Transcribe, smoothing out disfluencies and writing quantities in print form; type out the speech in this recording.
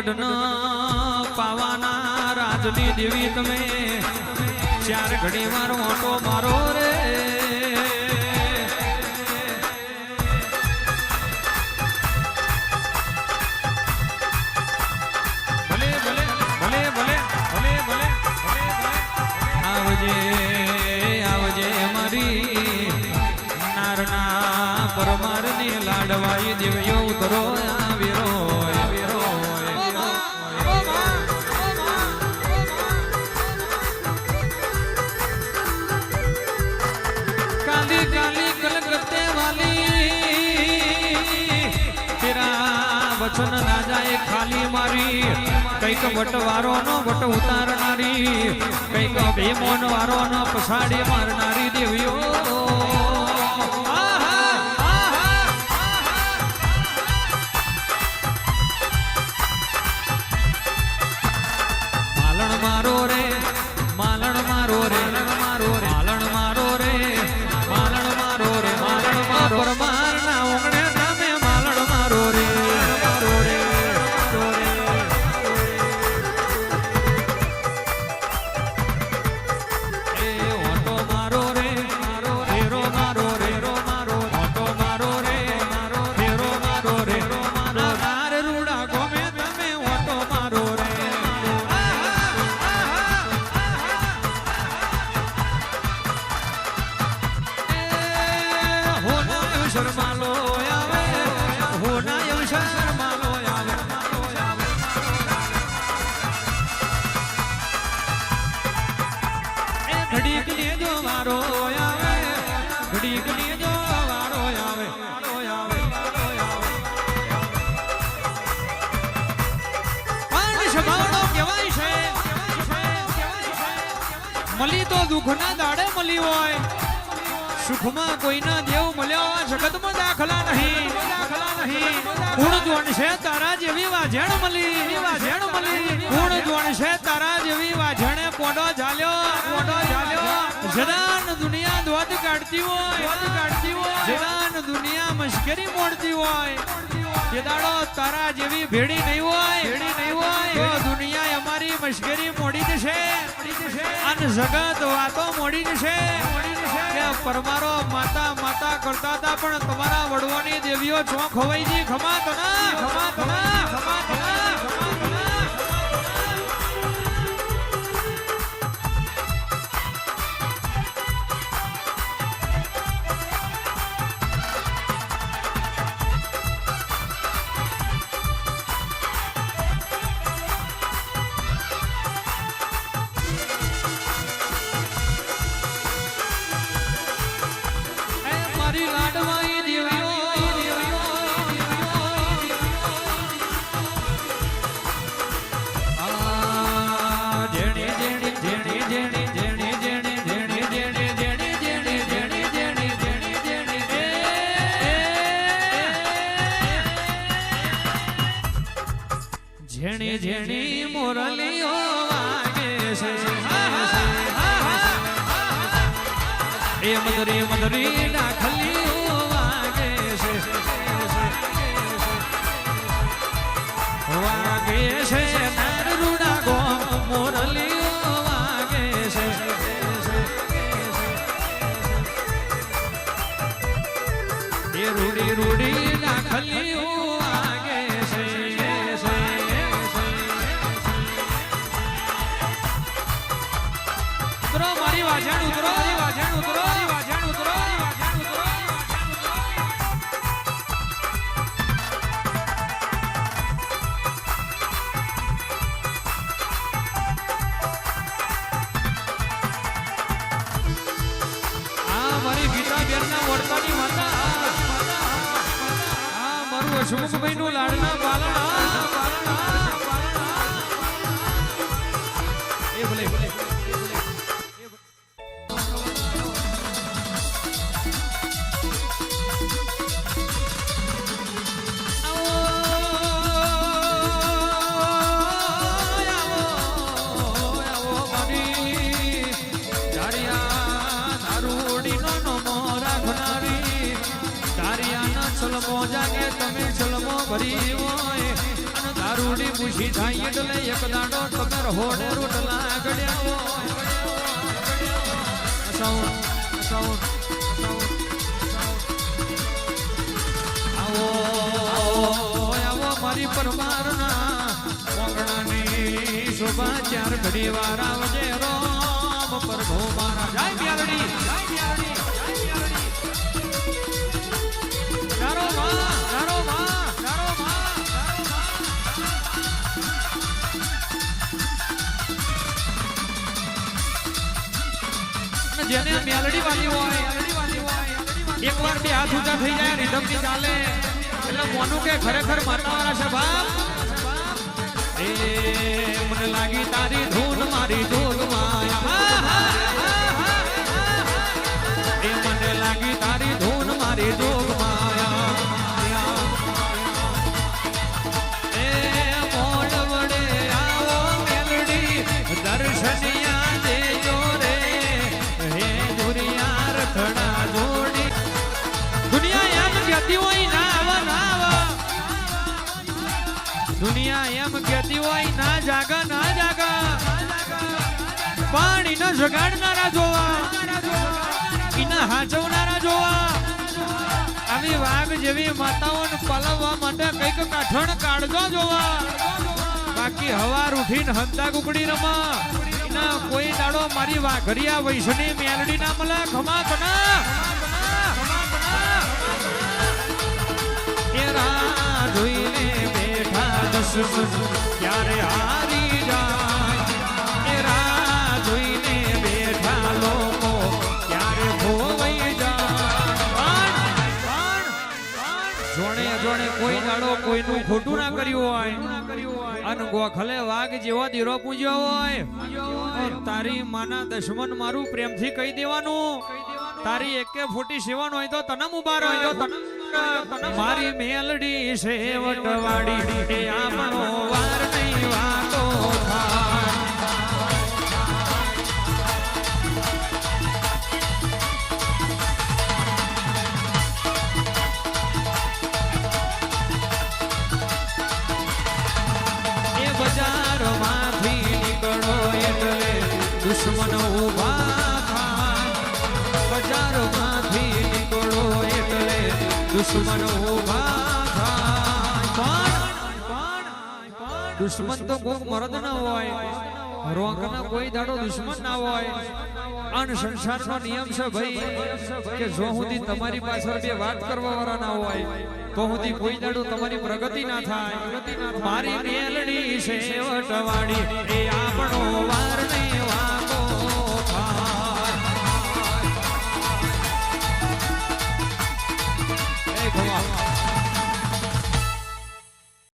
ગઢનો પાવાના રાજની દેવી તમે ચાર ઘડી મારો ઓટો મારો રે ભલે ભલે ભલે ભલે ભલે ભલે આવજે આવજે મારી નારના પરમારની લાડવાઈ દેવ્યો ઉતરો આવ્યો काली काली कलकत्ते वाली तेरा वचन ना जाए खाली मारी कईक वटवारो नो वट उतारनारी कईक भीमोन वारो नो पछाड़ी मारनारी देवियो मालन मारो रे मालन मारो रे मारो रे मालन मारो रे मालन मारो रे मालन मारो परमार ना ओगणे नामे मालन मारो रे मारो रे मारो रे ए ओटो मारो रे मारो रो मारो रे रो मारो ओटो मारो रे मारो रो मारो रे रो मारो नार रूड़ा गोमे तमे ओटो मारो रे शर्मालो आवे होना यम शर्मालो आवे ए घड़ी के जो मारो आवे घड़ी के जो मारो आवे पान शबावड़ो केवाय छे मली तो दुख ना दाड़े मली होय सुखमा कोई ना देव મળ્યો જગતમાં દાખલા નહીં ગુણ જોણ છે તારા જેવી વાજણ મળી ગુણ જોણ છે તારા જેવી વાજણે પોડો ઝાલ્યો જદાન દુનિયા દોધ કાઢતી હોય જદાન દુનિયા મશ્કરી મોડતી હોય જે દાડો તારા જેવી ભેડી નહીં હોય તો દુનિયા અમારી મશ્કરી મોડી જશે અને જગત વાતો મોડી જશે પરમારો માતા માતા કરતા હતા પણ તમારા વડવાની દેવીઓ ચોક ખવાઈજી ખમા તના ખમા તના ખમા તના ખમા તના લાડવાઈ દેવ્યો જેણી જેણી જેણી જેણી જેણી જેણી જેણી જેણી જેણી જેણી જેણી જેણી જેણી જેણી જેણી જેણી મોરલીઓ વાગે છે એ મદરી મદરી ના ખલીઓ વાગે છે નાર રૂડા ગો મોરલીઓ વાગે છે એ રૂડી રૂડી ના ખલીઓ વાગે છે ઉતરો મારી વાજણ ઉતરો વાજણ ઉતરો વાજણ ઉતરો મારી ગીતા બેનના વડતાની માતા મારું હસમુખભાઈ નું લાડના બાલણા એ ભલે ભલે ચલમો જાગે તમે ચલમો ભરી હોય અને રૂડી પૂછી થાય એટલે એક દાડો તમે હોડે રોટલા ગળ્યા આવો આવો મારી પરમારના મોગણાની શોભા ચાર ઘડી વાર આવજે રોમ પ્રભુ મારા જય મ્યાલડી તારો માં તારો માં તારો માં જેને મ્યાલડી વાલી હોય એકવાર બે હાથ ઊંચા થઈ જાય રિધમ ની ચાલે એટલે મોનું કે ખરેખર માતાવાળા છે બાપ એ મને લાગી તારી ધૂન મારી જોગ માયા એ મને લાગી તારી ધૂન મારી જોગ માયા એ મોડ વડે આવો મેલડી દર્શનિયા દેજો રે હે દુરિયા રથડા જોડી દુનિયા એમ કહેતી હોય ના આવા દુનિયા એમ કહેતી હોય ના જાગા પાણી ન જગાડનારા જોવા એના હાચવનારા જોવા આવી વાઘ જેવી માતાઓને પલાવવા માટે કઈક કાઠણ કાઢજો જોવા બાકી હવાર ઉઠીને હંતા કુકડી રમા એના કોઈ દાડો મારી વાઘરિયા વૈષ્ણવી મેલડી ના મળે ખમા કના એ રાહ જોઈને બેઠા દુશ્મન ક્યારે હારી જાય એ રાહ જોઈને બેઠા લોકો ક્યારે ખોવાઈ જાય જોણે જોણે કોઈ દાડો કોઈનું ખોટું ના કર્યું હોય અને ગોખલે વાઘ જેવો દીરો પૂજ્યો હોય તારી માના દુશ્મન મારું પ્રેમથી કહી દેવાનું તારી એકે ફૂટી સેવન હોય તો તને ઉભા રહ્યો મારી મેલડી સેવટ વાડી એ આપણો વાર નહીં વાતો એ બજારમાંથી નીકળો એટલે દુશ્મન ઉભા થાય બજારમાંથી નીકળો એટલે દુશ્મન ઉભા થાય દુશ્મન તો કોક મરદ ના હોય રોંક ના કોઈ દાડો દુશ્મન ના હોય અન સંસારનો નિયમ છે ભાઈ કે જો સુધી તમારી પાછળ બે વાત કરવા વાળા ના હોય તો સુધી કોઈ દાડો તમારી પ્રગતિ ના થાય મારી મેલડી સેવટ વાડી એ આપણો વાર નહીં વાતો થાય એ